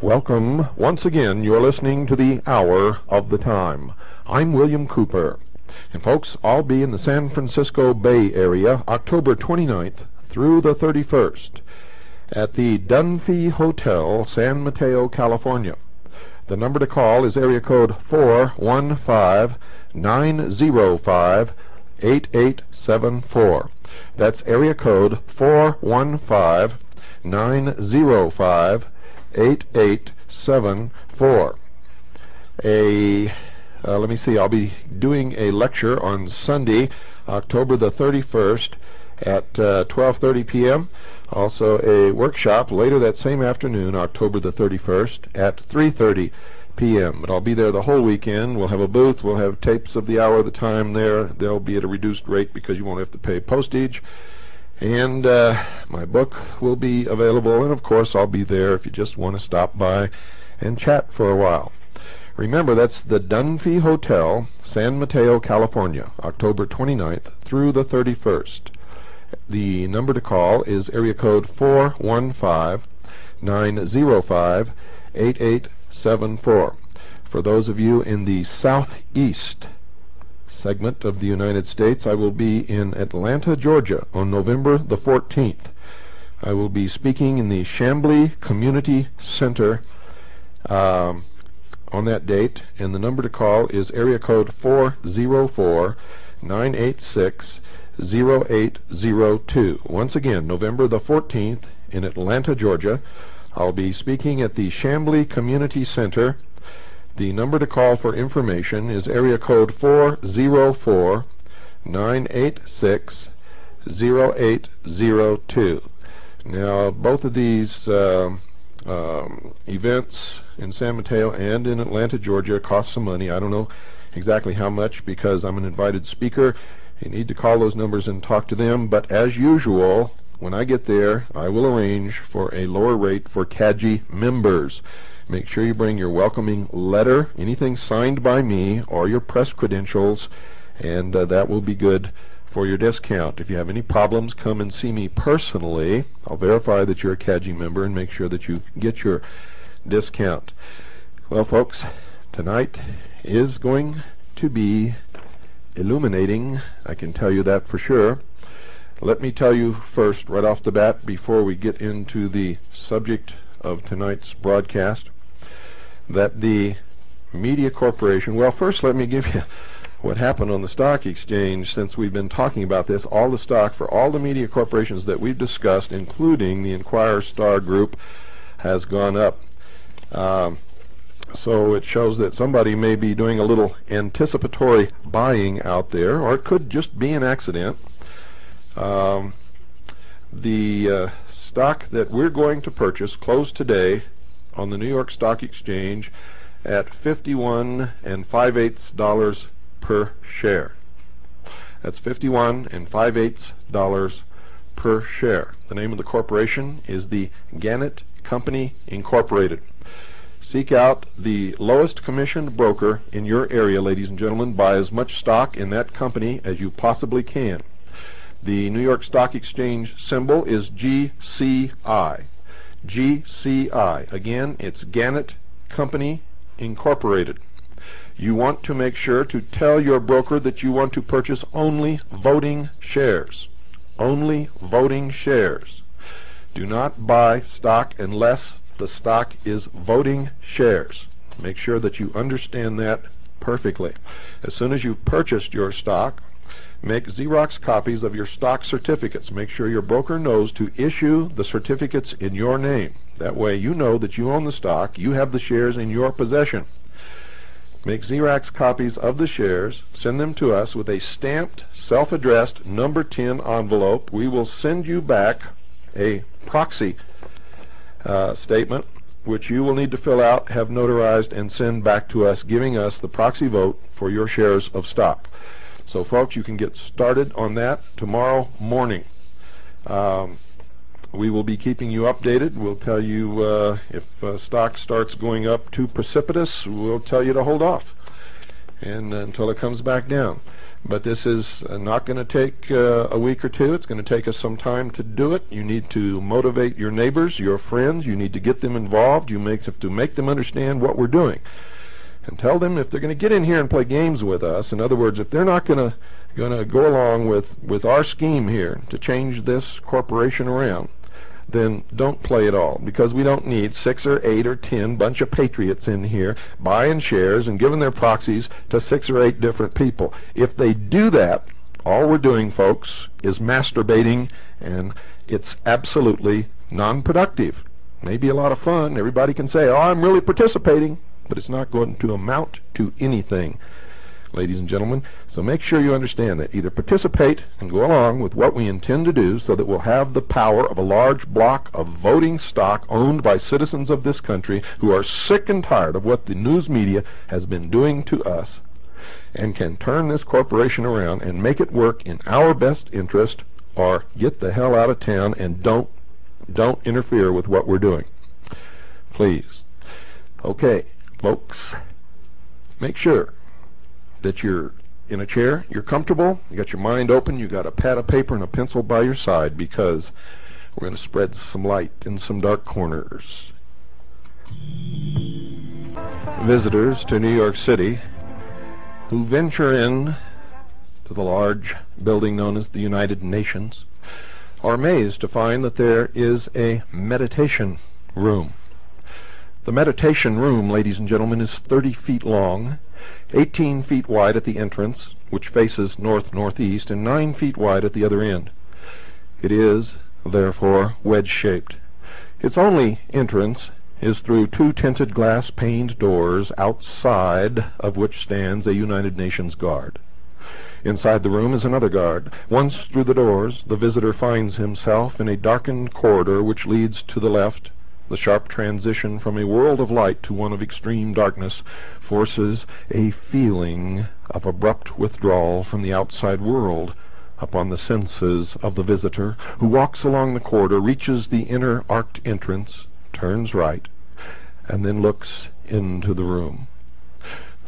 Welcome once again. You're listening to the Hour of the Time. I'm William Cooper. And folks, I'll be in the San Francisco Bay Area October 29th through the 31st at the Dunphy Hotel, San Mateo, California. The number to call is area code 415-905-8874. That's area code 415-905-8874. Let me see, I'll be doing a lecture on Sunday, October the 31st at 12:30 p.m. Also a workshop later that same afternoon, October the 31st at 3:30 p.m. But I'll be there the whole weekend. We'll have a booth. We'll have tapes of the Hour of the Time there. They'll be at a reduced rate because you won't have to pay postage. And my book will be available. And, of course, I'll be there if you just want to stop by and chat for a while. Remember, that's the Dunphy Hotel, San Mateo, California, October 29th through the 31st. The number to call is area code 415-905-8874. For those of you in the southeast segment of the United States, I will be in Atlanta, Georgia on November the 14th. I will be speaking in the Chamblee Community Center on that date, and the number to call is area code 404-986-0802. Once again, November the 14th in Atlanta, Georgia. I'll be speaking at the Chamblee Community Center. The number to call for information is area code 404-986-0802. Now, both of these events in San Mateo and in Atlanta, Georgia cost some money. I don't know exactly how much because I'm an invited speaker. You need to call those numbers and talk to them. But as usual, when I get there, I will arrange for a lower rate for CAGI members. Make sure you bring your welcoming letter, anything signed by me, or your press credentials, and that will be good for your discount. If you have any problems, come and see me personally. I'll verify that you're a CAGI member and make sure that you get your discount. Well, folks, tonight is going to be illuminating. I can tell you that for sure. Let me tell you first, right off the bat, before we get into the subject of tonight's broadcast, that the Media Corporation, well, first let me give you what happened on the stock exchange since we've been talking about this. All the stock for all the media corporations that we've discussed, including the Inquirer Star Group, has gone up. So it shows that somebody may be doing a little anticipatory buying out there, or it could just be an accident. The stock that we're going to purchase closed today on the New York Stock Exchange at $51 5/8 per share. That's $51 5/8 per share. The name of the corporation is the Gannett Company Incorporated. Seek out the lowest commissioned broker in your area, ladies and gentlemen. Buy as much stock in that company as you possibly can. The New York Stock Exchange symbol is GCI. GCI. Again, it's Gannett Company Incorporated. You want to make sure to tell your broker that you want to purchase only voting shares. Only voting shares. Do not buy stock unless the stock is voting shares. Make sure that you understand that perfectly. As soon as you've purchased your stock, make Xerox copies of your stock certificates. Make sure your broker knows to issue the certificates in your name. That way you know that you own the stock, you have the shares in your possession. Make Xerox copies of the shares, send them to us with a stamped, self-addressed number 10 envelope. We will send you back a proxy statement, which you will need to fill out, have notarized, and send back to us, giving us the proxy vote for your shares of stock. So, folks, you can get started on that tomorrow morning. We will be keeping you updated. We'll tell you if stock starts going up too precipitous, we'll tell you to hold off and until it comes back down. But this is not going to take a week or two. It's going to take us some time to do it. You need to motivate your neighbors, your friends. You need to get them involved. You have to make them understand what we're doing. And tell them if they're going to get in here and play games with us, in other words, if they're not going to go along with our scheme here to change this corporation around, then don't play at all, because we don't need 6 or 8 or 10 bunch of patriots in here buying shares and giving their proxies to 6 or 8 different people. If they do that, all we're doing, folks, is masturbating, and it's absolutely non-productive. Maybe a lot of fun. Everybody can say, oh, I'm really participating, but it's not going to amount to anything, ladies and gentlemen. So make sure you understand that. Either participate and go along with what we intend to do so that we'll have the power of a large block of voting stock owned by citizens of this country who are sick and tired of what the news media has been doing to us, and can turn this corporation around and make it work in our best interest, or get the hell out of town and don't interfere with what we're doing. Please. Okay, folks, make sure that you're in a chair, you're comfortable, you got your mind open, you got a pad of paper and a pencil by your side, because we're going to spread some light in some dark corners. Visitors to New York City who venture in to the large building known as the United Nations are amazed to find that there is a meditation room. The meditation room, ladies and gentlemen, is 30 feet long, 18 feet wide at the entrance, which faces north-northeast, and 9 feet wide at the other end. It is, therefore, wedge-shaped. Its only entrance is through 2 tinted glass-paned doors, outside of which stands a United Nations guard. Inside the room is another guard. Once through the doors, the visitor finds himself in a darkened corridor which leads to the left. The sharp transition from a world of light to one of extreme darkness forces a feeling of abrupt withdrawal from the outside world upon the senses of the visitor, who walks along the corridor, reaches the inner arched entrance, turns right, and then looks into the room.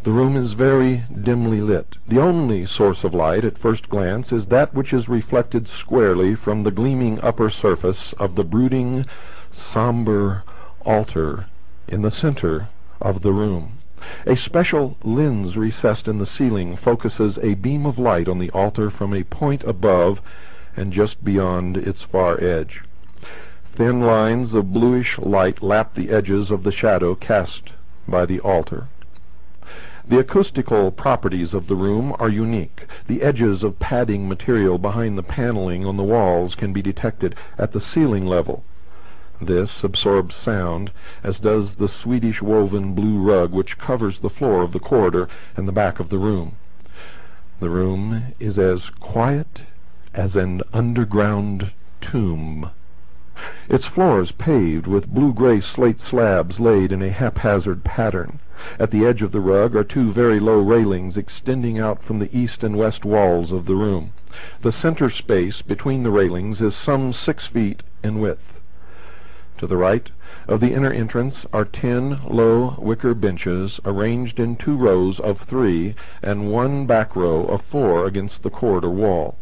The room is very dimly lit. The only source of light at first glance is that which is reflected squarely from the gleaming upper surface of the brooding, somber altar in the center of the room. A special lens recessed in the ceiling focuses a beam of light on the altar from a point above and just beyond its far edge. Thin lines of bluish light lap the edges of the shadow cast by the altar. The acoustical properties of the room are unique. The edges of padding material behind the paneling on the walls can be detected at the ceiling level. This absorbs sound, as does the Swedish woven blue rug which covers the floor of the corridor and the back of the room. The room is as quiet as an underground tomb. Its floor is paved with blue-gray slate slabs laid in a haphazard pattern. At the edge of the rug are 2 very low railings extending out from the east and west walls of the room. The center space between the railings is some 6 feet in width. To the right of the inner entrance are 10 low wicker benches arranged in 2 rows of 3 and 1 back row of 4 against the corridor wall.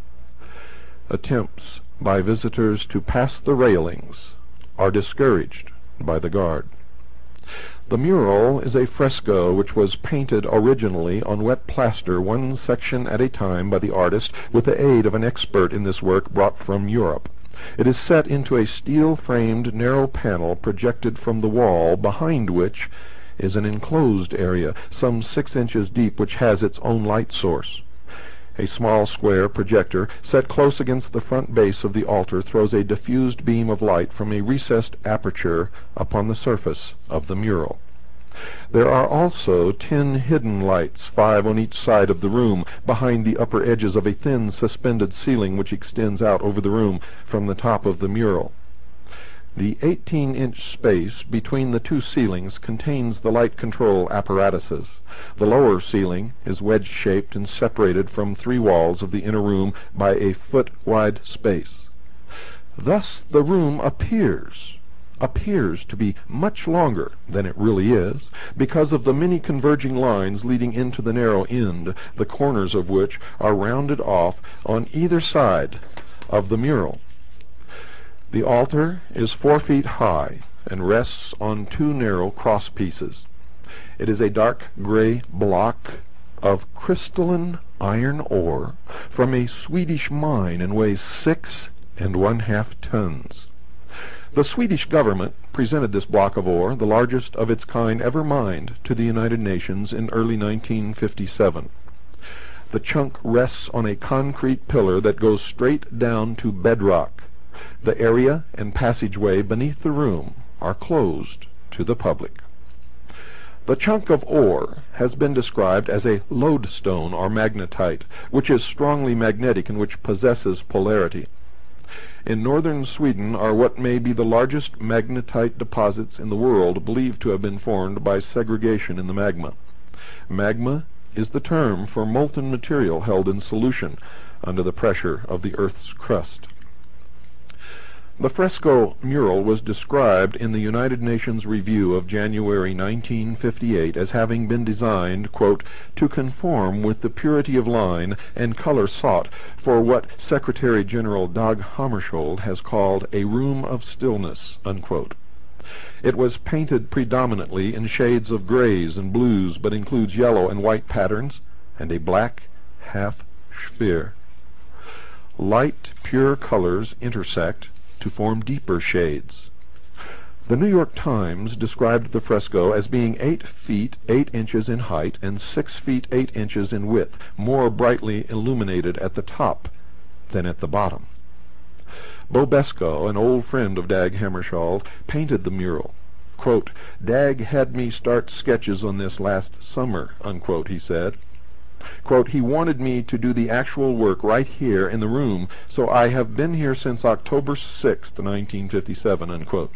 Attempts by visitors to pass the railings are discouraged by the guard. The mural is a fresco which was painted originally on wet plaster, 1 section at a time, by the artist, with the aid of an expert in this work brought from Europe. It is set into a steel-framed narrow panel projected from the wall, behind which is an enclosed area some 6 inches deep, which has its own light source. A small square projector set close against the front base of the altar throws a diffused beam of light from a recessed aperture upon the surface of the mural. There are also 10 hidden lights, 5 on each side of the room, behind the upper edges of a thin suspended ceiling which extends out over the room from the top of the mural. The 18-inch space between the 2 ceilings contains the light control apparatuses. The lower ceiling is wedge-shaped and separated from 3 walls of the inner room by a foot-wide space. Thus the room appears to be much longer than it really is, because of the many converging lines leading into the narrow end, the corners of which are rounded off on either side of the mural. The altar is 4 feet high and rests on 2 narrow cross pieces. It is a dark gray block of crystalline iron ore from a Swedish mine and weighs 6 1/2 tons. The Swedish government presented this block of ore, the largest of its kind ever mined, to the United Nations in early 1957. The chunk rests on a concrete pillar that goes straight down to bedrock. The area and passageway beneath the room are closed to the public. The chunk of ore has been described as a lodestone or magnetite, which is strongly magnetic and which possesses polarity. In northern Sweden are what may be the largest magnetite deposits in the world, believed to have been formed by segregation in the magma. Magma is the term for molten material held in solution under the pressure of the Earth's crust. The fresco mural was described in the United Nations Review of January 1958 as having been designed, quote, to conform with the purity of line and color sought for what Secretary General Dag Hammarskjöld has called a room of stillness, unquote. It was painted predominantly in shades of grays and blues, but includes yellow and white patterns and a black half sphere. Light, pure colors intersect to form deeper shades. The New York Times described the fresco as being 8 feet 8 inches in height and 6 feet 8 inches in width, more brightly illuminated at the top than at the bottom. Bo Beskow, an old friend of Dag Hammarskjöld, painted the mural. Quote, Dag had me start sketches on this last summer, unquote, he said. Quote, he wanted me to do the actual work right here in the room, so I have been here since October 6th, 1957, unquote.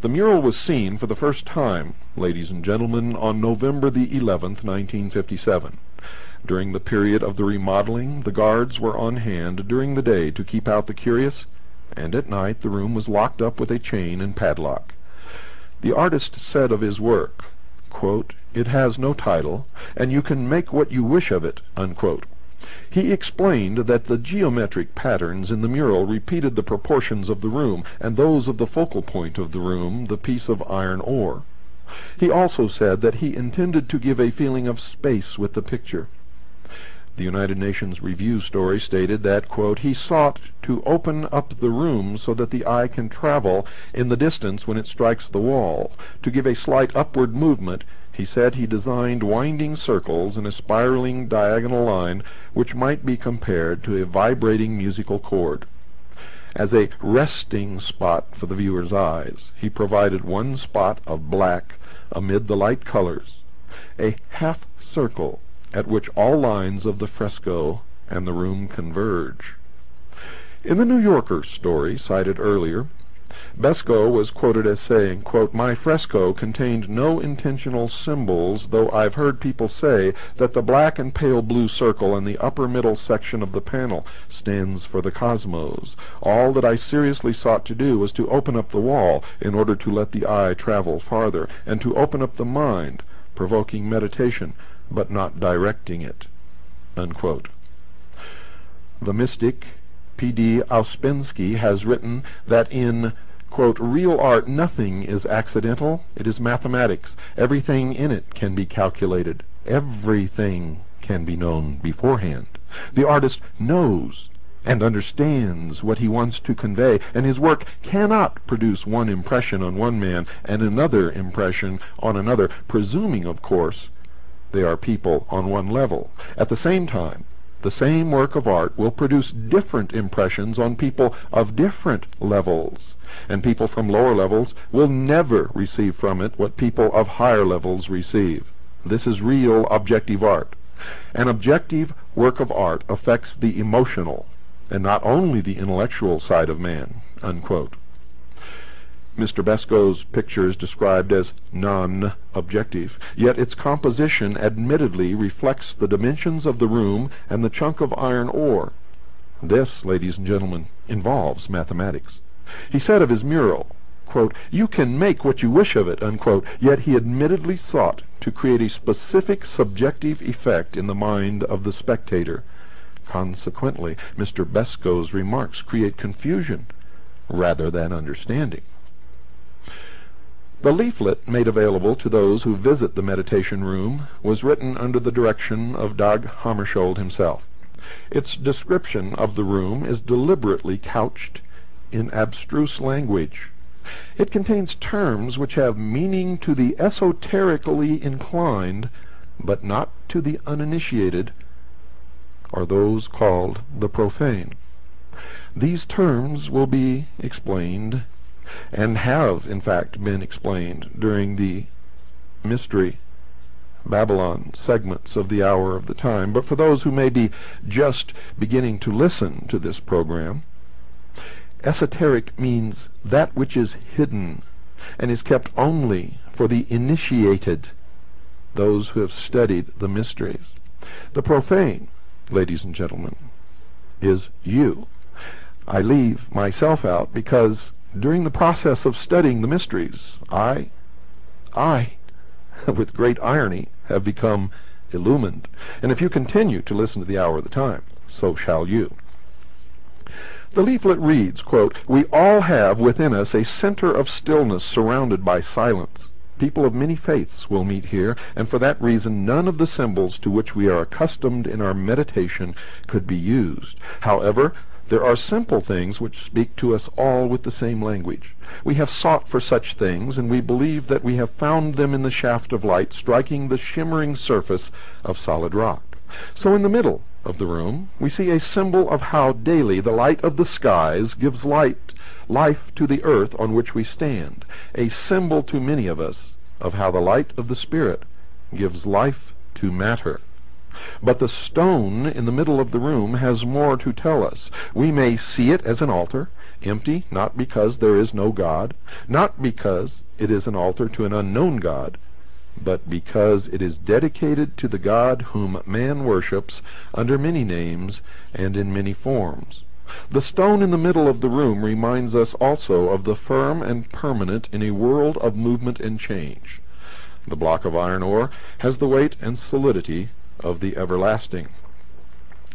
The mural was seen for the first time, ladies and gentlemen, on November the 11th, 1957. During the period of the remodeling, the guards were on hand during the day to keep out the curious, and at night the room was locked up with a chain and padlock. The artist said of his work, quote, it has no title, and you can make what you wish of it, unquote. He explained that the geometric patterns in the mural repeated the proportions of the room, and those of the focal point of the room, the piece of iron ore. He also said that he intended to give a feeling of space with the picture. The United Nations Review story stated that, quote, he sought to open up the room so that the eye can travel in the distance when it strikes the wall. To give a slight upward movement, he said he designed winding circles in a spiraling diagonal line which might be compared to a vibrating musical chord. As a resting spot for the viewer's eyes, he provided one spot of black amid the light colors, a half circle at which all lines of the fresco and the room converge. In the New Yorker story cited earlier, Beskow was quoted as saying, quote, my fresco contained no intentional symbols, though I've heard people say that the black and pale blue circle in the upper middle section of the panel stands for the cosmos. All that I seriously sought to do was to open up the wall in order to let the eye travel farther, and to open up the mind, provoking meditation, but not directing it, unquote. The mystic P.D. Ouspensky has written that in, quote, real art nothing is accidental, it is mathematics. Everything in it can be calculated. Everything can be known beforehand. The artist knows and understands what he wants to convey, and his work cannot produce one impression on one man and another impression on another, presuming, of course, they are people on one level. At the same time, the same work of art will produce different impressions on people of different levels, and people from lower levels will never receive from it what people of higher levels receive. This is real objective art. An objective work of art affects the emotional, and not only the intellectual side of man, unquote. Mr. Beskow's picture is described as non-objective, yet its composition admittedly reflects the dimensions of the room and the chunk of iron ore. This, ladies and gentlemen, involves mathematics. He said of his mural, quote, "You can make what you wish of it," unquote, yet he admittedly sought to create a specific subjective effect in the mind of the spectator. Consequently, Mr. Besco's remarks create confusion rather than understanding. The leaflet made available to those who visit the meditation room was written under the direction of Dag Hammarskjöld himself. Its description of the room is deliberately couched in abstruse language. It contains terms which have meaning to the esoterically inclined, but not to the uninitiated, or those called the profane. These terms will be explained, and have in fact been explained, during the Mystery Babylon segments of the Hour of the Time. But for those who may be just beginning to listen to this program, esoteric means that which is hidden and is kept only for the initiated, those who have studied the mysteries. The profane, ladies and gentlemen, is you. I leave myself out because during the process of studying the mysteries, I, with great irony, have become illumined. And if you continue to listen to the Hour of the Time, so shall you. The leaflet reads, quote, "We all have within us a center of stillness surrounded by silence. People of many faiths will meet here, and for that reason none of the symbols to which we are accustomed in our meditation could be used. However, there are simple things which speak to us all with the same language. We have sought for such things, and we believe that we have found them in the shaft of light striking the shimmering surface of solid rock. So in the middle of the room we see a symbol of how daily the light of the skies gives life to the earth on which we stand, a symbol to many of us of how the light of the Spirit gives life to matter. But the stone in the middle of the room has more to tell us. We may see it as an altar, empty, not because there is no God, not because it is an altar to an unknown God, but because it is dedicated to the God whom man worships under many names and in many forms. The stone in the middle of the room reminds us also of the firm and permanent in a world of movement and change. The block of iron ore has the weight and solidity of the everlasting.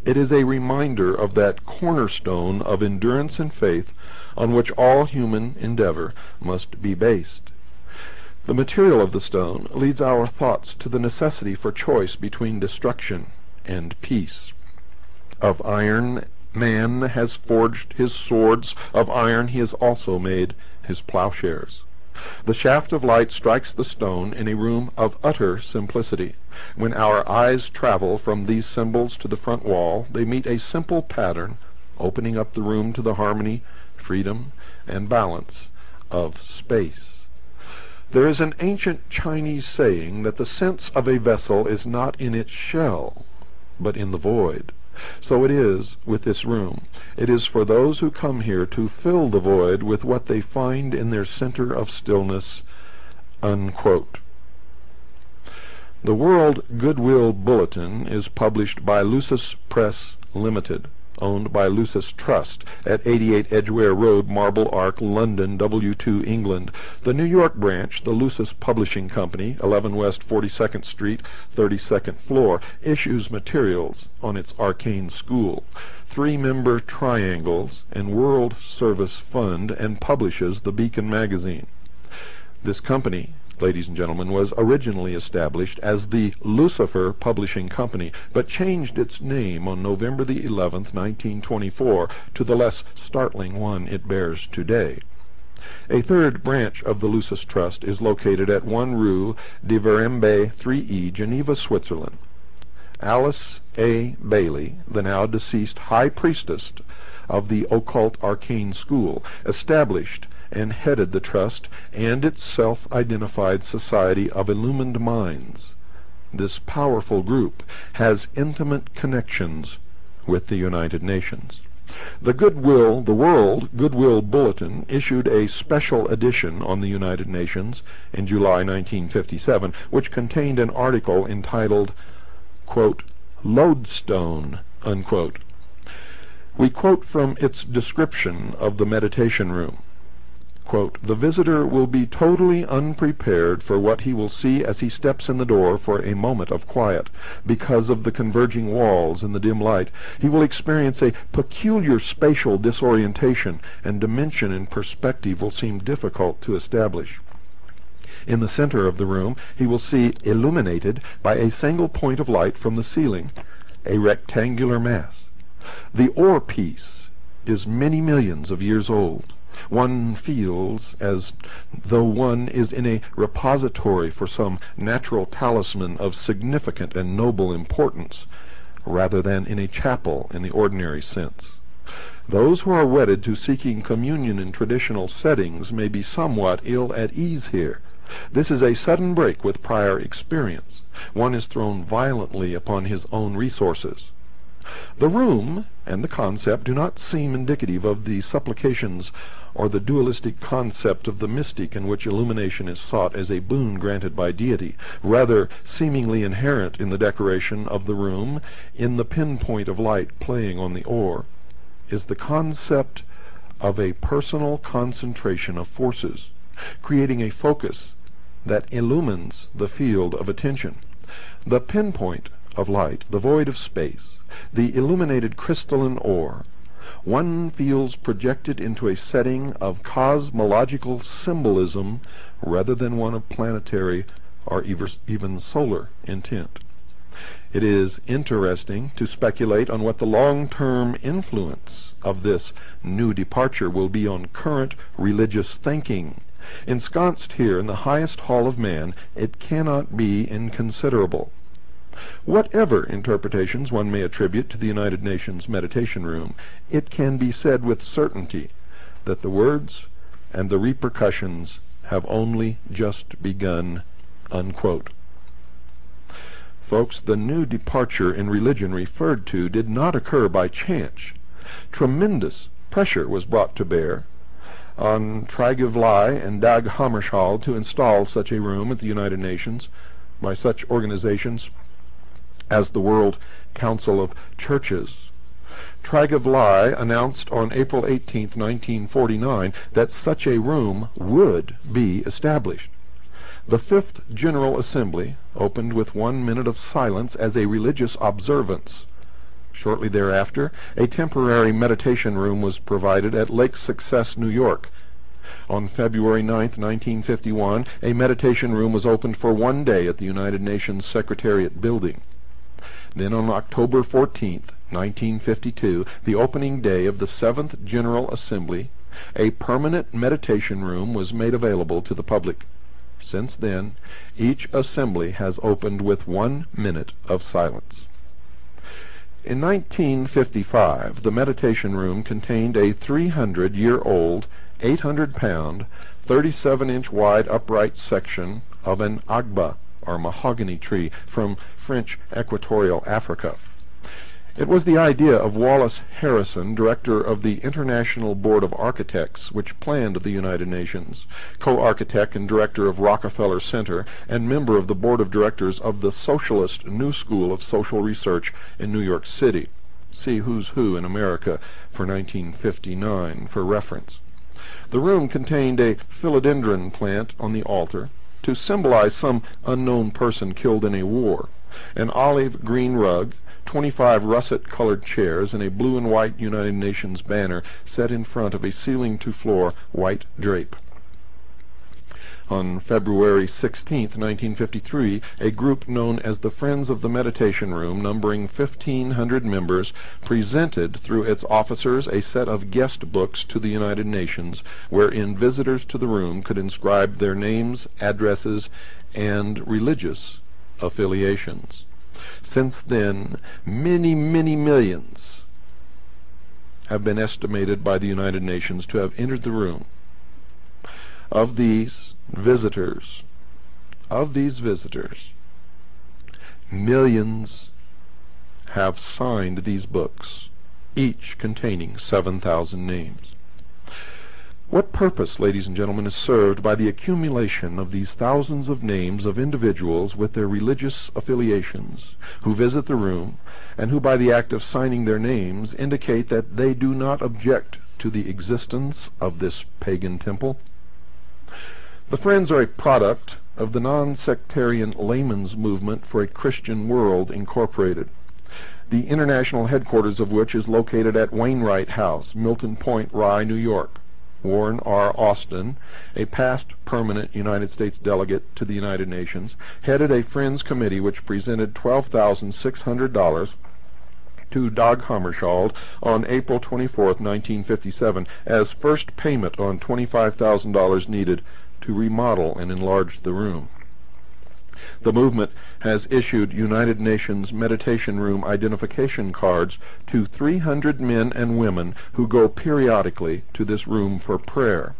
It is a reminder of that cornerstone of endurance and faith on which all human endeavor must be based. The material of the stone leads our thoughts to the necessity for choice between destruction and peace. Of iron man has forged his swords, of iron he has also made his plowshares. The shaft of light strikes the stone in a room of utter simplicity. When our eyes travel from these symbols to the front wall, they meet a simple pattern, opening up the room to the harmony, freedom, and balance of space. There is an ancient Chinese saying that the sense of a vessel is not in its shell, but in the void. So it is with this room. It is for those who come here to fill the void with what they find in their center of stillness." Unquote. The World Goodwill Bulletin is published by Lucis Press Limited, owned by Lucis Trust, at 88 Edgware Road, Marble Arch, London, W2, England. The New York branch, the Lucis Publishing Company, 11 West 42nd Street, 32nd floor, issues materials on its Arcane School, 3-member Triangles, and World Service Fund, and publishes the Beacon magazine. This company, ladies and gentlemen, was originally established as the Lucifer Publishing Company, but changed its name on November the 11th, 1924, to the less startling one it bears today. A third branch of the Lucis Trust is located at 1 Rue de Verembe 3E, Geneva, Switzerland. Alice A. Bailey, the now deceased High Priestess of the Occult Arcane School, established and headed the trust and its self-identified Society of Illumined Minds. This powerful group has intimate connections with the United Nations. The World Goodwill Bulletin issued a special edition on the United Nations in July 1957, which contained an article entitled, quote, "Lodestone," unquote. We quote from its description of the meditation room. Quote, "The visitor will be totally unprepared for what he will see as he steps in the door for a moment of quiet. Because of the converging walls and the dim light, he will experience a peculiar spatial disorientation, and dimension and perspective will seem difficult to establish. In the center of the room, he will see illuminated by a single point of light from the ceiling, a rectangular mass. The ore piece is many millions of years old. One feels as though one is in a repository for some natural talisman of significant and noble importance, rather than in a chapel in the ordinary sense. Those who are wedded to seeking communion in traditional settings may be somewhat ill at ease here. This is a sudden break with prior experience. One is thrown violently upon his own resources. The room and the concept do not seem indicative of the supplications or the dualistic concept of the mystic in which illumination is sought as a boon granted by deity. Rather, seemingly inherent in the decoration of the room, in the pinpoint of light playing on the ore, is the concept of a personal concentration of forces, creating a focus that illumines the field of attention. The pinpoint of light, the void of space, the illuminated crystalline ore, one feels projected into a setting of cosmological symbolism rather than one of planetary or even solar intent. It is interesting to speculate on what the long-term influence of this new departure will be on current religious thinking. Ensconced here in the highest hall of man, it cannot be inconsiderable. Whatever interpretations one may attribute to the United Nations Meditation Room, it can be said with certainty that the words and the repercussions have only just begun." Unquote. Folks, the new departure in religion referred to did not occur by chance. Tremendous pressure was brought to bear on Trygve Lie and Dag Hammarskjöld to install such a room at the United Nations by such organizations as the World Council of Churches. Trygve Lie announced on April 18, 1949, that such a room would be established. The Fifth General Assembly opened with 1 minute of silence as a religious observance. Shortly thereafter, a temporary meditation room was provided at Lake Success, New York. On February 9, 1951, a meditation room was opened for 1 day at the United Nations Secretariat building. Then on October 14, 1952, the opening day of the Seventh General Assembly, a permanent meditation room was made available to the public. Since then, each assembly has opened with 1 minute of silence. In 1955, the meditation room contained a 300-year-old, 800-pound, 37-inch wide upright section of an agba, or mahogany tree, from French Equatorial Africa. It was the idea of Wallace Harrison, director of the International Board of Architects, which planned the United Nations, co-architect and director of Rockefeller Center, and member of the board of directors of the Socialist New School of Social Research in New York City. See Who's Who in America for 1959 for reference. The room contained a philodendron plant on the altar to symbolize some unknown person killed in a war, an olive green rug, 25 russet-colored chairs, and a blue and white United Nations banner set in front of a ceiling-to-floor white drape. On February 16, 1953, a group known as the Friends of the Meditation Room, numbering 1,500 members, presented through its officers a set of guest books to the United Nations, wherein visitors to the room could inscribe their names, addresses, and religious affiliations. Since then, many, many millions have been estimated by the United Nations to have entered the room. Of these visitors, millions have signed these books, each containing 7,000 names. What purpose, ladies and gentlemen, is served by the accumulation of these thousands of names of individuals with their religious affiliations who visit the room and who by the act of signing their names indicate that they do not object to the existence of this pagan temple? The Friends are a product of the non-sectarian layman's movement for a Christian world, Incorporated, the international headquarters of which is located at Wainwright House, Milton Point, Rye, New York. Warren R. Austin, a past permanent United States delegate to the United Nations, headed a Friends committee which presented $12,600 to Dag Hammarskjöld on April 24, 1957, as first payment on $25,000 needed to remodel and enlarge the room. The movement has issued United Nations meditation room identification cards to 300 men and women who go periodically to this room for prayer.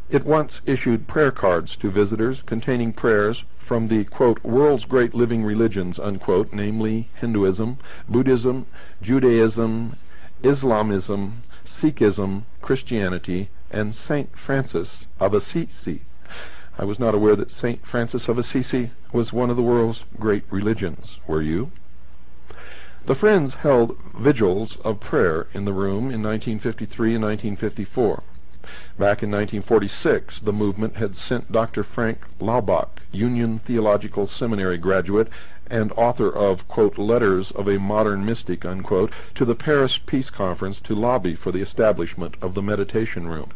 It once issued prayer cards to visitors containing prayers from the, quote, world's great living religions, unquote, namely Hinduism, Buddhism, Judaism, Islamism, Sikhism, Christianity, and St. Francis of Assisi. I was not aware that St. Francis of Assisi was one of the world's great religions. Were you? The Friends held vigils of prayer in the room in 1953 and 1954. Back in 1946, the movement had sent Dr. Frank Laubach, Union Theological Seminary graduate and author of, quote, Letters of a Modern Mystic, unquote, to the Paris Peace Conference to lobby for the establishment of the meditation room.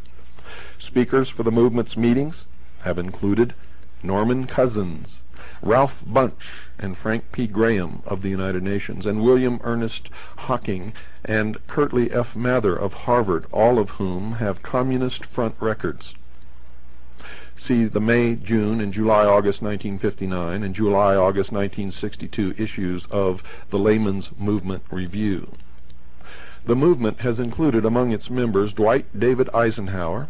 Speakers for the movement's meetings have included Norman Cousins, Ralph Bunche, and Frank P. Graham of the United Nations, and William Ernest Hocking and Curtly F. Mather of Harvard, all of whom have Communist Front records. See the May, June, and July-August 1959 and July-August 1962 issues of the Layman's Movement Review. The movement has included among its members Dwight David Eisenhower.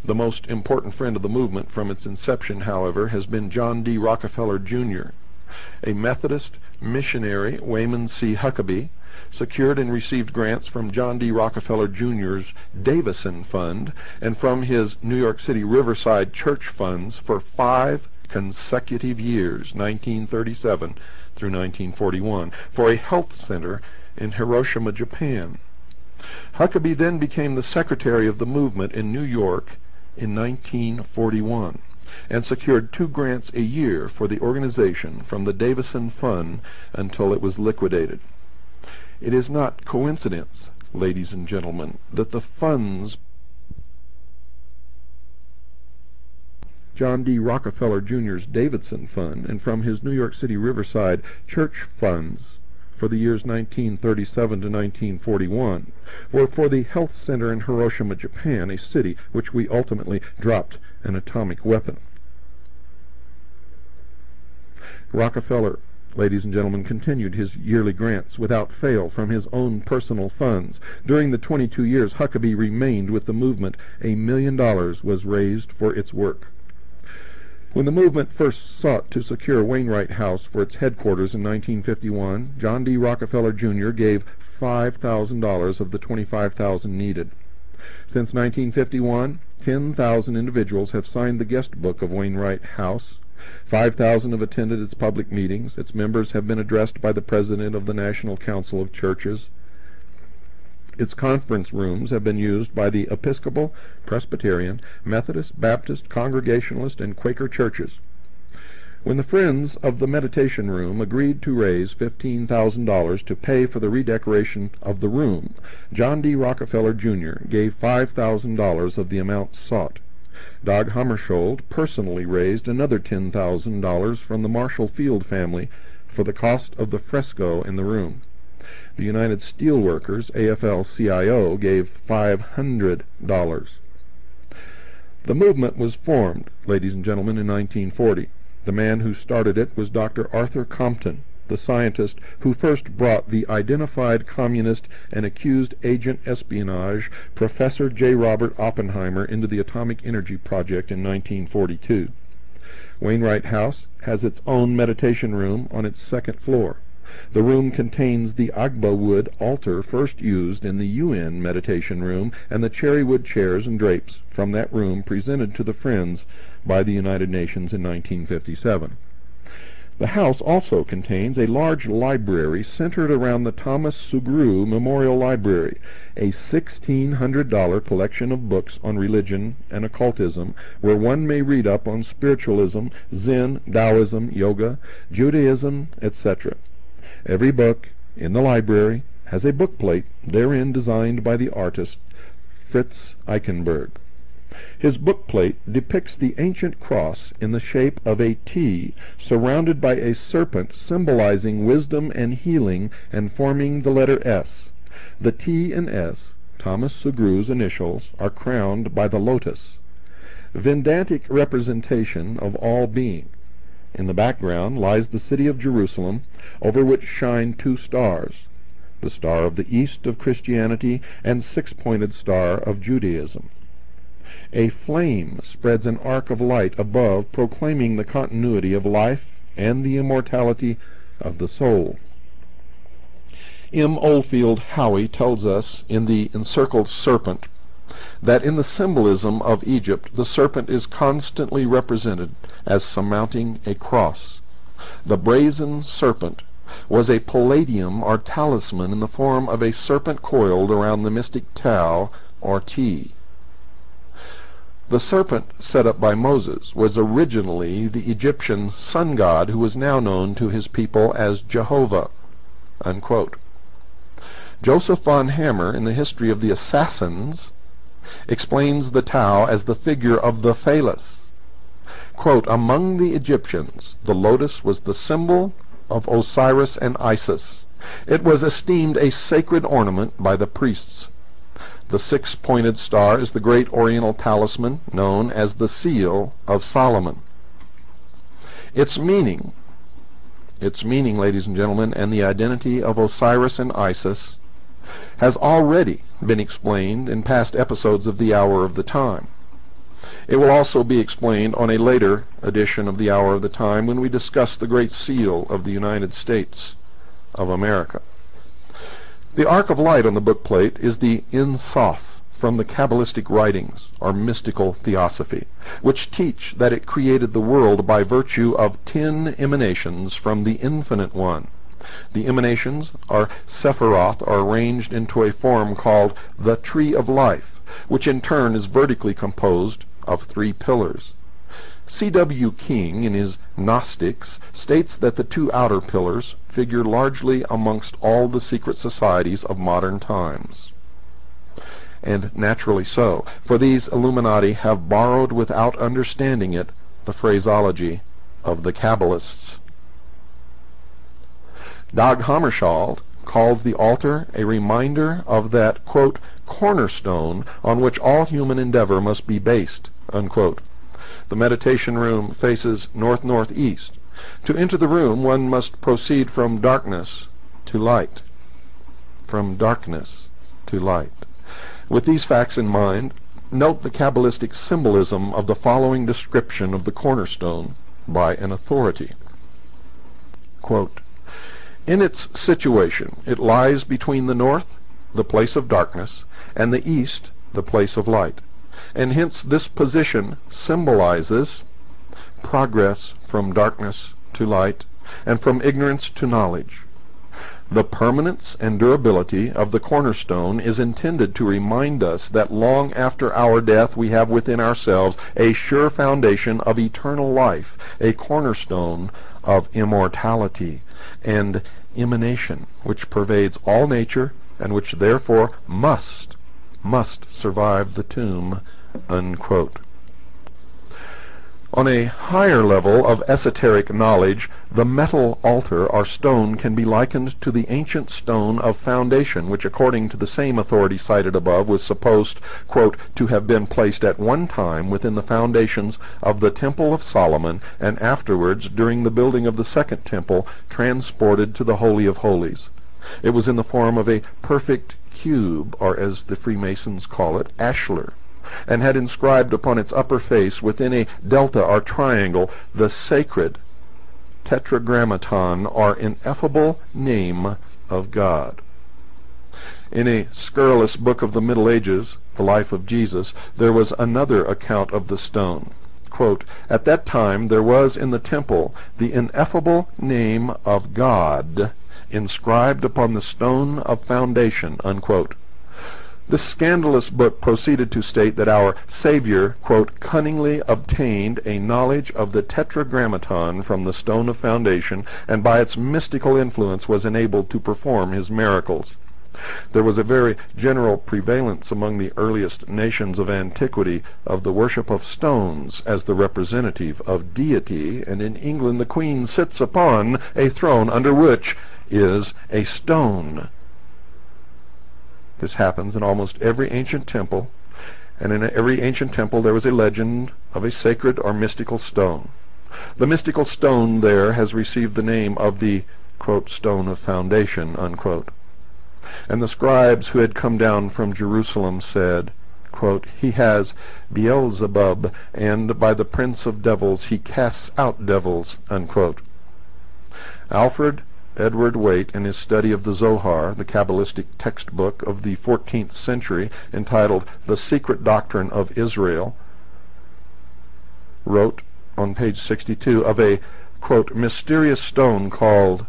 The most important friend of the movement from its inception, however, has been John D. Rockefeller, Jr., a Methodist missionary, Wayman C. Huckabee, secured and received grants from John D. Rockefeller, Jr.'s Davison Fund and from his New York City Riverside Church funds for 5 consecutive years, 1937 through 1941, for a health center in Hiroshima, Japan. Huckabee then became the secretary of the movement in New York in 1941 and secured 2 grants a year for the organization from the Davison Fund until it was liquidated. It is not coincidence, ladies and gentlemen, that the funds John D. Rockefeller Jr.'s Davidson Fund and from his New York City Riverside Church funds for the years 1937 to 1941 were for the health center in Hiroshima, Japan, a city which we ultimately dropped an atomic weapon. Rockefeller, ladies and gentlemen, continued his yearly grants without fail from his own personal funds. During the 22 years Huckabee remained with the movement, $1 million was raised for its work. When the movement first sought to secure Wainwright House for its headquarters in 1951, John D. Rockefeller, Jr. gave $5,000 of the $25,000 needed. Since 1951, 10,000 individuals have signed the guest book of Wainwright House. 5,000 have attended its public meetings. Its members have been addressed by the President of the National Council of Churches. Its conference rooms have been used by the Episcopal, Presbyterian, Methodist, Baptist, Congregationalist, and Quaker churches. When the Friends of the Meditation Room agreed to raise $15,000 to pay for the redecoration of the room, John D. Rockefeller, Jr. gave $5,000 of the amount sought. Dag Hammarskjöld personally raised another $10,000 from the Marshall Field family for the cost of the fresco in the room. The United Steelworkers, AFL-CIO, gave $500. The movement was formed, ladies and gentlemen, in 1940. The man who started it was Dr. Arthur Compton, the scientist who first brought the identified communist and accused agent espionage Professor J. Robert Oppenheimer into the Atomic Energy Project in 1942. Wainwright House has its own meditation room on its second floor. The room contains the Agba wood altar first used in the UN meditation room, and the cherry wood chairs and drapes from that room presented to the Friends by the United Nations in 1957. The house also contains a large library centered around the Thomas Sugrue Memorial Library, a $1,600 collection of books on religion and occultism, where one may read up on spiritualism, Zen, Taoism, yoga, Judaism, etc. Every book in the library has a bookplate therein designed by the artist Fritz Eichenberg. His bookplate depicts the ancient cross in the shape of a T surrounded by a serpent symbolizing wisdom and healing and forming the letter S. The T and S, Thomas Sugrue's initials, are crowned by the lotus, Vedantic representation of all being. In the background lies the city of Jerusalem, over which shine two stars, the star of the east of Christianity and six-pointed star of Judaism. A flame spreads an arc of light above, proclaiming the continuity of life and the immortality of the soul. M. Oldfield Howey tells us in The Encircled Serpent that in the symbolism of Egypt the serpent is constantly represented as surmounting a cross. The brazen serpent was a palladium or talisman in the form of a serpent coiled around the mystic Tau or T. The serpent set up by Moses was originally the Egyptian sun god who was now known to his people as Jehovah." Unquote. Joseph von Hammer, in the History of the Assassins, explains the Tau as the figure of the phallus. Quote, "Among the Egyptians, the lotus was the symbol of Osiris and Isis. It was esteemed a sacred ornament by the priests. The six-pointed star is the great oriental talisman known as the Seal of Solomon." Its meaning, ladies and gentlemen, and the identity of Osiris and Isis has already been explained in past episodes of the Hour of the Time. It will also be explained on a later edition of the Hour of the Time when we discuss the Great Seal of the United States of America. The arc of light on the bookplate is the Ein Sof from the Kabbalistic writings, or mystical theosophy, which teach that it created the world by virtue of 10 emanations from the Infinite One. The emanations, or Sephiroth, are arranged into a form called the Tree of Life, which in turn is vertically composed of 3 pillars. C.W. King, in his Gnostics, states that the 2 outer pillars figure largely amongst all the secret societies of modern times. And naturally so, for these Illuminati have borrowed without understanding it the phraseology of the Kabbalists. Dag Hammarskjöld calls the altar a reminder of that, quote, "cornerstone on which all human endeavor must be based," unquote. The meditation room faces north-northeast. To enter the room, one must proceed from darkness to light. From darkness to light. With these facts in mind, note the Kabbalistic symbolism of the following description of the cornerstone by an authority. Quote, "In its situation, it lies between the north, the place of darkness, and the east, the place of light, and hence this position symbolizes progress from darkness to light, and from ignorance to knowledge. The permanence and durability of the cornerstone is intended to remind us that long after our death we have within ourselves a sure foundation of eternal life, a cornerstone of immortality and emanation, which pervades all nature, and which therefore must survive the tomb," unquote. On a higher level of esoteric knowledge, the metal altar or stone can be likened to the ancient stone of foundation, which according to the same authority cited above was supposed, quote, "to have been placed at one time within the foundations of the Temple of Solomon, and afterwards, during the building of the second temple, transported to the Holy of Holies. It was in the form of a perfect cube, or as the Freemasons call it, ashlar, and had inscribed upon its upper face within a delta or triangle the sacred tetragrammaton, or ineffable name of God. In a scurrilous book of the Middle Ages, The Life of Jesus, there was another account of the stone. Quote, "At that time there was in the temple the ineffable name of God inscribed upon the stone of foundation." Unquote. This scandalous book proceeded to state that our Savior, quote, "cunningly obtained a knowledge of the tetragrammaton from the stone of foundation, and by its mystical influence was enabled to perform his miracles." There was a very general prevalence among the earliest nations of antiquity of the worship of stones as the representative of deity, and in England the Queen sits upon a throne under which is a stone. This happens in almost every ancient temple, and in every ancient temple there was a legend of a sacred or mystical stone. The mystical stone there has received the name of the, quote, "stone of foundation," unquote. And the scribes who had come down from Jerusalem said, quote, "He has Beelzebub, and by the prince of devils he casts out devils," unquote. Alfred Edward Waite, in his study of the Zohar, the Kabbalistic textbook of the 14th century, entitled The Secret Doctrine of Israel, wrote on page 62 of a, quote, "mysterious stone called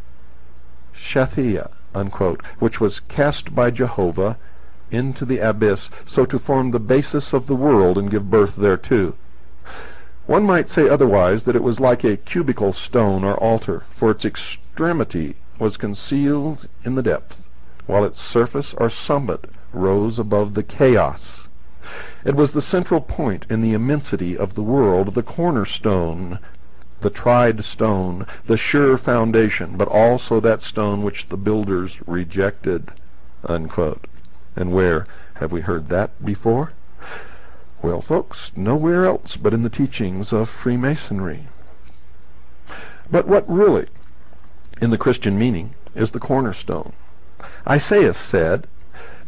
Shathia," unquote, which was cast by Jehovah into the abyss, so to form the basis of the world and give birth thereto. One might say otherwise, that it was like a cubical stone or altar, for its extremity was concealed in the depth, while its surface or summit rose above the chaos. It was the central point in the immensity of the world, the cornerstone, the tried stone, the sure foundation, but also that stone which the builders rejected, unquote. And where have we heard that before? Well, folks, nowhere else but in the teachings of Freemasonry. But what really, in the Christian meaning, is the cornerstone? Isaiah said,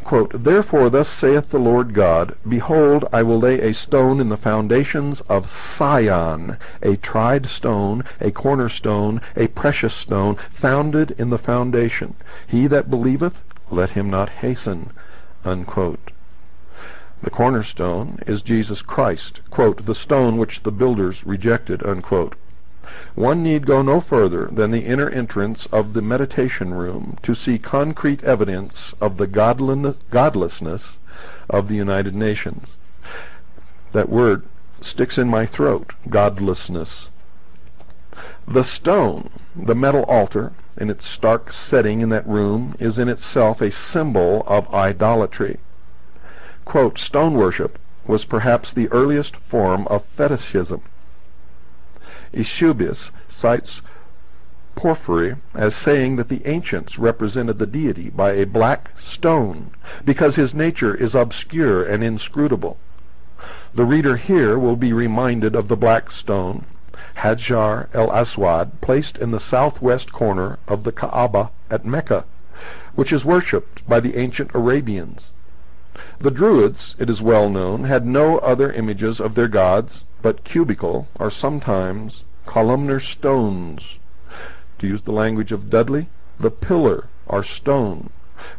quote, "Therefore thus saith the Lord God, Behold, I will lay a stone in the foundations of Sion, a tried stone, a cornerstone, a precious stone, founded in the foundation. He that believeth, let him not hasten," unquote. The cornerstone is Jesus Christ, quote, "the stone which the builders rejected," unquote. One need go no further than the inner entrance of the meditation room to see concrete evidence of the godlessness of the United Nations. That word sticks in my throat, godlessness. The stone, the metal altar, in its stark setting in that room, is in itself a symbol of idolatry. Quote, "Stone worship was perhaps the earliest form of fetishism." Eusebius cites Porphyry as saying that the ancients represented the deity by a black stone, because his nature is obscure and inscrutable. The reader here will be reminded of the black stone, Hajar el-Aswad, placed in the southwest corner of the Kaaba at Mecca, which is worshipped by the ancient Arabians. The Druids, it is well known, had no other images of their gods but cubical, or sometimes columnar stones. To use the language of Dudley, the pillar, or stone,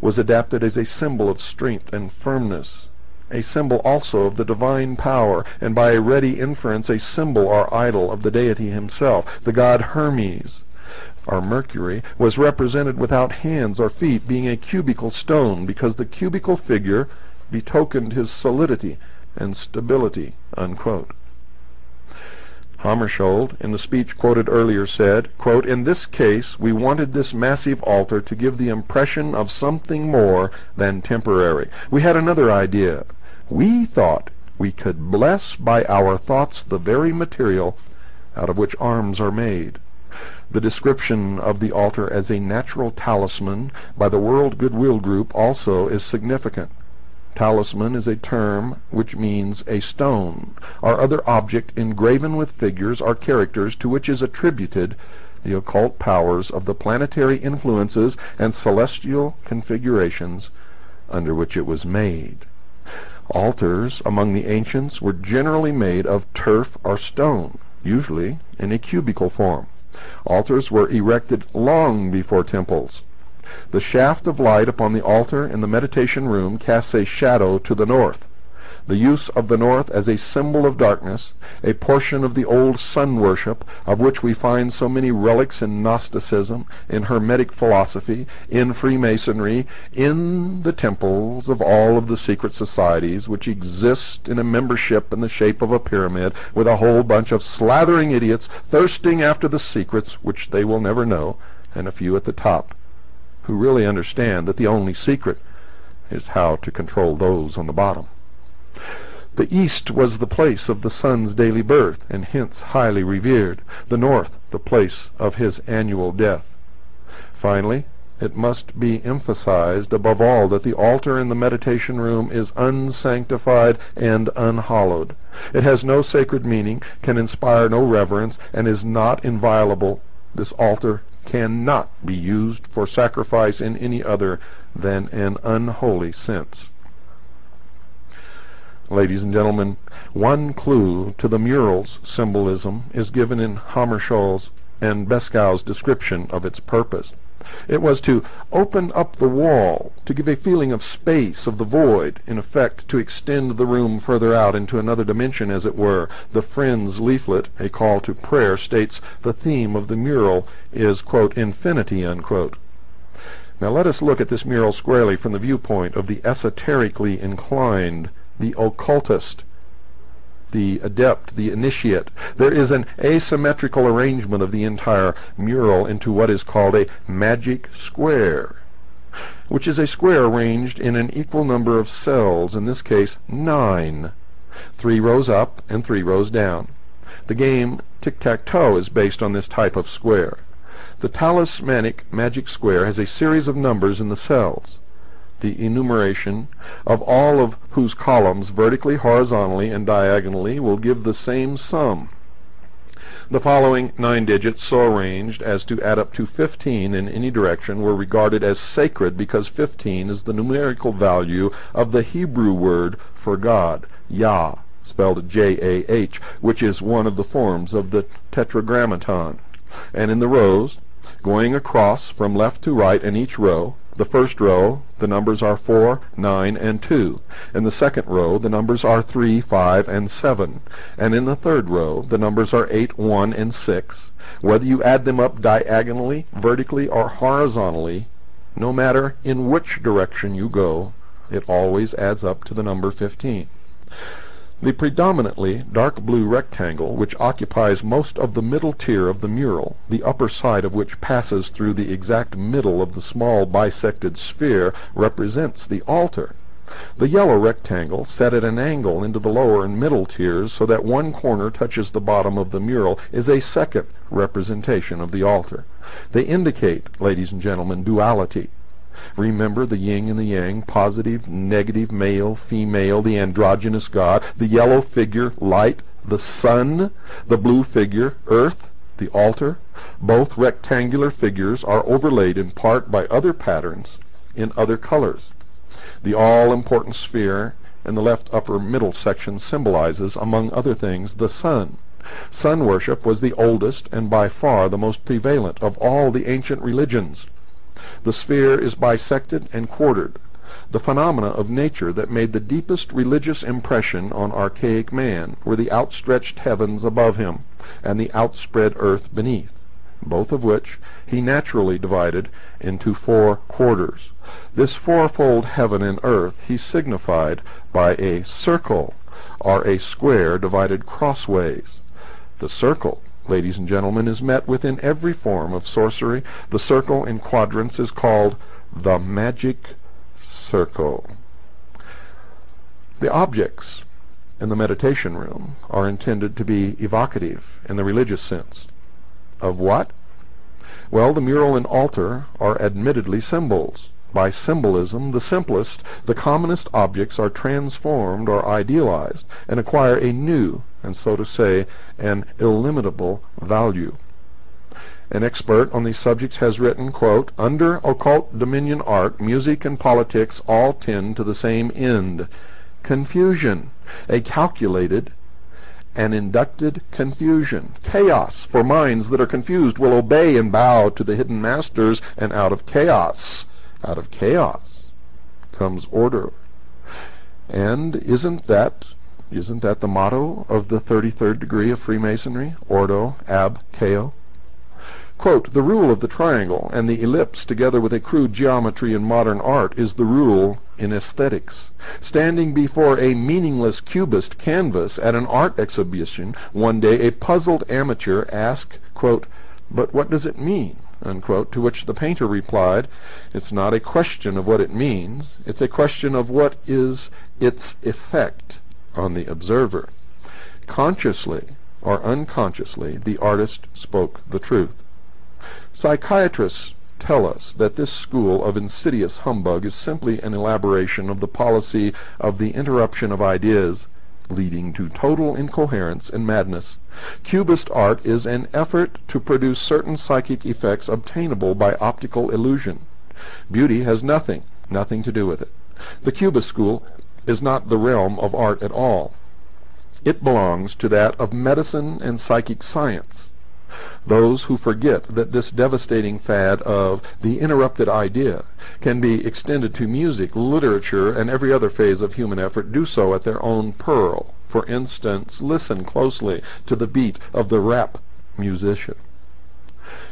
was adapted as a symbol of strength and firmness, a symbol also of the divine power, and by a ready inference a symbol or idol of the deity himself. The god Hermes, or Mercury, was represented without hands or feet, being a cubical stone, because the cubical figure betokened his solidity and stability, unquote. Hammarskjöld, in the speech quoted earlier, said, quote, "In this case we wanted this massive altar to give the impression of something more than temporary. We had another idea. We thought we could bless by our thoughts the very material out of which arms are made." The description of the altar as a natural talisman by the World Goodwill Group also is significant. Talisman is a term which means a stone or other object engraven with figures or characters to which is attributed the occult powers of the planetary influences and celestial configurations under which it was made. Altars among the ancients were generally made of turf or stone, usually in a cubical form. Altars were erected long before temples. The shaft of light upon the altar in the meditation room casts a shadow to the north. The use of the north as a symbol of darkness, a portion of the old sun worship, of which we find so many relics in Gnosticism, in Hermetic philosophy, in Freemasonry, in the temples of all of the secret societies which exist in a membership in the shape of a pyramid, with a whole bunch of slathering idiots thirsting after the secrets which they will never know, and a few at the top who really understand that the only secret is how to control those on the bottom. The east was the place of the sun's daily birth, and hence highly revered; the north the place of his annual death. Finally, it must be emphasized above all that the altar in the meditation room is unsanctified and unhallowed. It has no sacred meaning, can inspire no reverence, and is not inviolable. This altar cannot be used for sacrifice in any other than an unholy sense. Ladies and gentlemen, one clue to the mural's symbolism is given in Hammarskjöld's and Beskow's description of its purpose. It was to open up the wall, to give a feeling of space, of the void, in effect to extend the room further out into another dimension, as it were. The Friends leaflet, A Call to Prayer, states the theme of the mural is, quote, infinity, unquote. Now let us look at this mural squarely from the viewpoint of the esoterically inclined, the occultist, the adept, the initiate. There is an asymmetrical arrangement of the entire mural into what is called a magic square, which is a square arranged in an equal number of cells, in this case 9, 3 rows up and 3 rows down. The game tic-tac-toe is based on this type of square. The talismanic magic square has a series of numbers in the cells, the enumeration of all of whose columns, vertically, horizontally, and diagonally, will give the same sum. The following 9 digits, so arranged as to add up to 15 in any direction, were regarded as sacred because 15 is the numerical value of the Hebrew word for God, Yah, spelled J-A-H, which is one of the forms of the Tetragrammaton. And in the rows, going across from left to right in each row, the first row, the numbers are 4, 9, and 2. In the second row, the numbers are 3, 5, and 7. And in the third row, the numbers are 8, 1, and 6. Whether you add them up diagonally, vertically, or horizontally, no matter in which direction you go, it always adds up to the number 15. The predominantly dark blue rectangle, which occupies most of the middle tier of the mural, the upper side of which passes through the exact middle of the small bisected sphere, represents the altar. The yellow rectangle, set at an angle into the lower and middle tiers so that one corner touches the bottom of the mural, is a second representation of the altar. They indicate, ladies and gentlemen, duality. Remember the yin and the yang, positive, negative, male, female, the androgynous God, the yellow figure, light, the sun, the blue figure, earth, the altar. Both rectangular figures are overlaid in part by other patterns in other colors. The all-important sphere in the left upper middle section symbolizes, among other things, the sun. Sun worship was the oldest and by far the most prevalent of all the ancient religions. The sphere is bisected and quartered, the phenomena of nature that made the deepest religious impression on archaic man were the outstretched heavens above him and the outspread earth beneath, both of which he naturally divided into 4 quarters. This fourfold heaven and earth he signified by a circle, or a square divided crossways. The circle, ladies and gentlemen, is met with in every form of sorcery. The circle in quadrants is called the magic circle. The objects in the meditation room are intended to be evocative in the religious sense. Of what? Well, the mural and altar are admittedly symbols. By symbolism, the simplest, the commonest objects are transformed or idealized and acquire a new, and so to say, an illimitable value. An expert on these subjects has written, quote, "Under occult dominion art, music and politics all tend to the same end, confusion, a calculated and inducted confusion. Chaos, for minds that are confused will obey and bow to the hidden masters, and out of chaos comes order. And isn't that the motto of the 33rd degree of Freemasonry? Ordo ab chao. Quote, the rule of the triangle and the ellipse, together with a crude geometry in modern art, is the rule in aesthetics. Standing before a meaningless cubist canvas at an art exhibition, one day a puzzled amateur asked, quote, but what does it mean? Unquote, to which the painter replied, it's not a question of what it means, it's a question of what is its effect on the observer. Consciously or unconsciously, the artist spoke the truth. Psychiatrists tell us that this school of insidious humbug is simply an elaboration of the policy of the interruption of ideas, leading to total incoherence and madness. Cubist art is an effort to produce certain psychic effects obtainable by optical illusion. Beauty has nothing to do with it. The Cubist school is not the realm of art at all. It belongs to that of medicine and psychic science. Those who forget that this devastating fad of the interrupted idea can be extended to music, literature, and every other phase of human effort do so at their own peril. For instance, listen closely to the beat of the rap musician.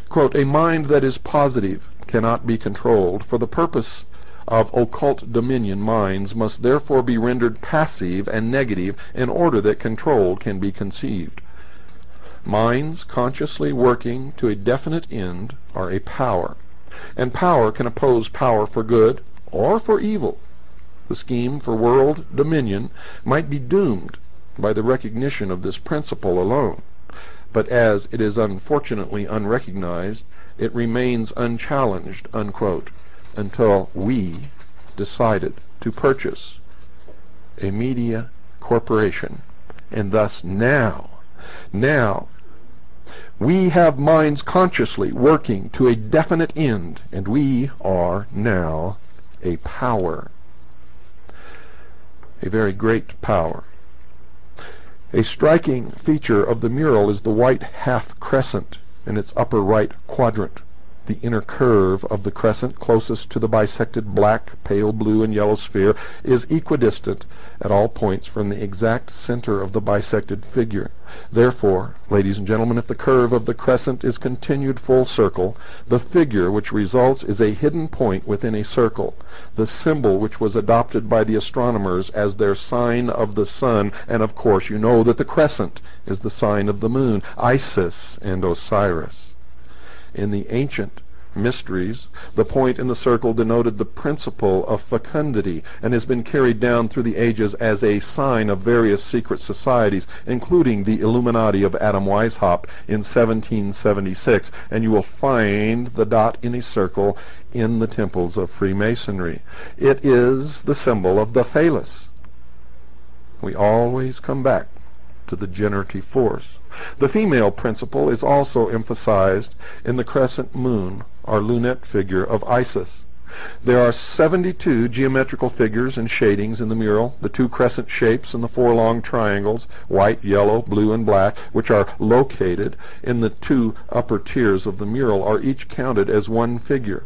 Quote, a mind that is positive cannot be controlled. For the purpose of occult dominion, minds must therefore be rendered passive and negative in order that control can be conceived. Minds consciously working to a definite end are a power, and power can oppose power for good or for evil. The scheme for world dominion might be doomed by the recognition of this principle alone, but as it is unfortunately unrecognized, it remains unchallenged, unquote, until we decided to purchase a media corporation, and thus now we have minds consciously working to a definite end, and we are now a power, a very great power. A striking feature of the mural is the white half crescent in its upper right quadrant. The inner curve of the crescent closest to the bisected black, pale blue, and yellow sphere is equidistant at all points from the exact center of the bisected figure. Therefore, ladies and gentlemen, if the curve of the crescent is continued full circle, the figure which results is a hidden point within a circle, the symbol which was adopted by the astronomers as their sign of the sun, and of course you know that the crescent is the sign of the moon, Isis and Osiris. In the ancient mysteries, the point in the circle denoted the principle of fecundity, and has been carried down through the ages as a sign of various secret societies, including the Illuminati of Adam Weishaupt in 1776, and you will find the dot in a circle in the temples of Freemasonry. It is the symbol of the phallus. We always come back to the generative force. The female principle is also emphasized in the crescent moon, or lunette figure of Isis. There are 72 geometrical figures and shadings in the mural. The 2 crescent shapes and the 4 long triangles, white, yellow, blue, and black, which are located in the 2 upper tiers of the mural, are each counted as one figure.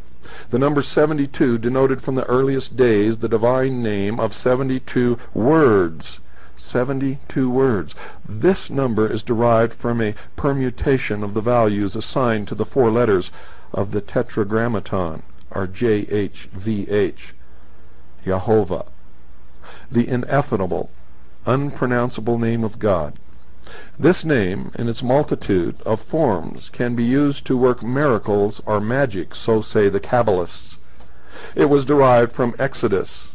The number 72 denoted from the earliest days the divine name of 72 words. 72 words. This number is derived from a permutation of the values assigned to the 4 letters of the Tetragrammaton, or JHVH, Jehovah, the ineffable, unpronounceable name of God. This name, in its multitude of forms, can be used to work miracles or magic, so say the Kabbalists. It was derived from Exodus,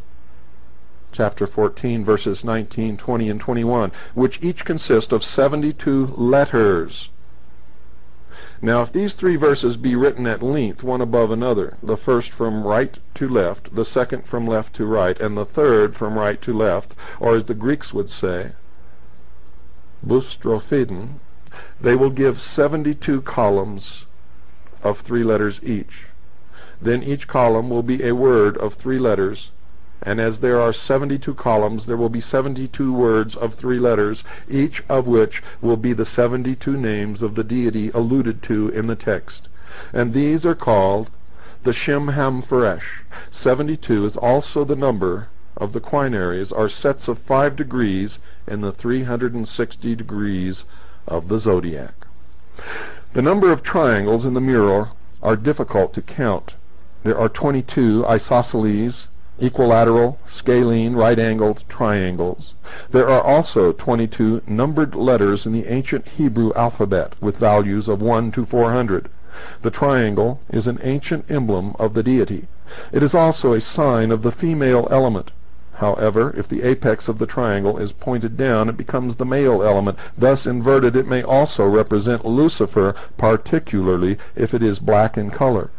chapter 14, verses 19, 20, and 21, which each consist of 72 letters. Now, if these 3 verses be written at length, one above another, the first from right to left, the second from left to right, and the third from right to left, or as the Greeks would say, boustrophedon, they will give 72 columns of 3 letters each. Then each column will be a word of 3 letters, And as there are 72 columns, there will be 72 words of 3 letters, each of which will be the 72 names of the deity alluded to in the text. And these are called the Shem Ham Pharesh. 72 is also the number of the quinaries, or sets of 5 degrees in the 360 degrees of the zodiac. The number of triangles in the mural are difficult to count. There are 22 isosceles, equilateral, scalene, right-angled triangles. There are also 22 numbered letters in the ancient Hebrew alphabet with values of 1 to 400. The triangle is an ancient emblem of the deity. It is also a sign of the female element. However, if the apex of the triangle is pointed down, it becomes the male element. Thus, inverted, it may also represent Lucifer, particularly if it is black in color.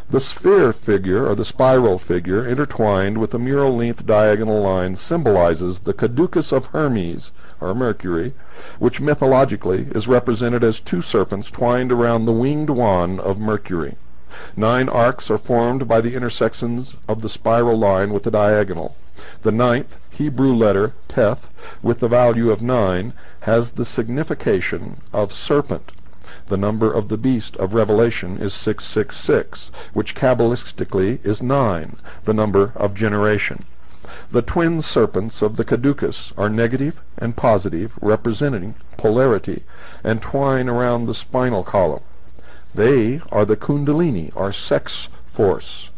The sphere figure, or the spiral figure, intertwined with the mural-length diagonal line, symbolizes the caducus of Hermes, or Mercury, which mythologically is represented as 2 serpents twined around the winged wand of Mercury. 9 arcs are formed by the intersections of the spiral line with the diagonal. The 9th Hebrew letter, Teth, with the value of 9, has the signification of serpent. The number of the beast of Revelation is 666, which Kabbalistically is 9, the number of generation. The twin serpents of the caducus are negative and positive, representing polarity, and twine around the spinal column. They are the kundalini, or sex force.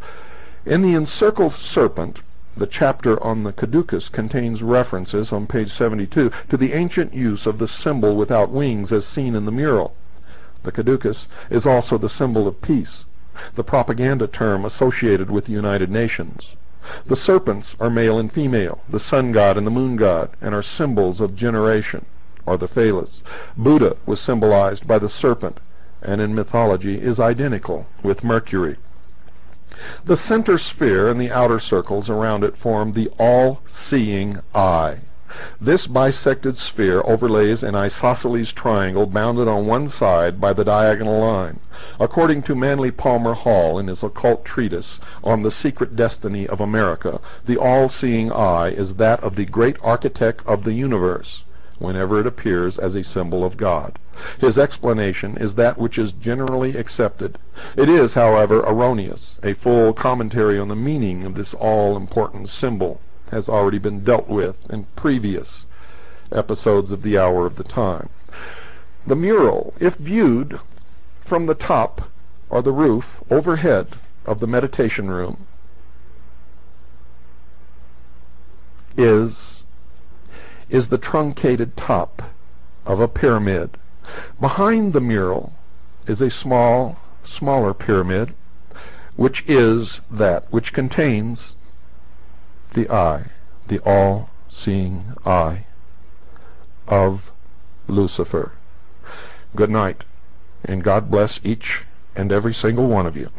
In the encircled serpent, the chapter on the caducus contains references on page 72 to the ancient use of the symbol without wings as seen in the mural. The caducus is also the symbol of peace, the propaganda term associated with the United Nations. The serpents are male and female, the sun god and the moon god, and are symbols of generation, or the phallus. Buddha was symbolized by the serpent, and in mythology is identical with Mercury. The center sphere and the outer circles around it form the all-seeing eye. This bisected sphere overlays an isosceles triangle bounded on one side by the diagonal line. According to Manly Palmer Hall in his occult treatise on the secret destiny of America, the all-seeing eye is that of the great architect of the universe, whenever it appears as a symbol of God. His explanation is that which is generally accepted. It is, however, erroneous. A full commentary on the meaning of this all-important symbol has already been dealt with in previous episodes of the Hour of the Time. The mural, if viewed from the top or the roof overhead of the meditation room, is the truncated top of a pyramid. Behind the mural is a smaller pyramid, which is that which contains the eye, the all-seeing eye of Lucifer. Good night, and God bless each and every single one of you.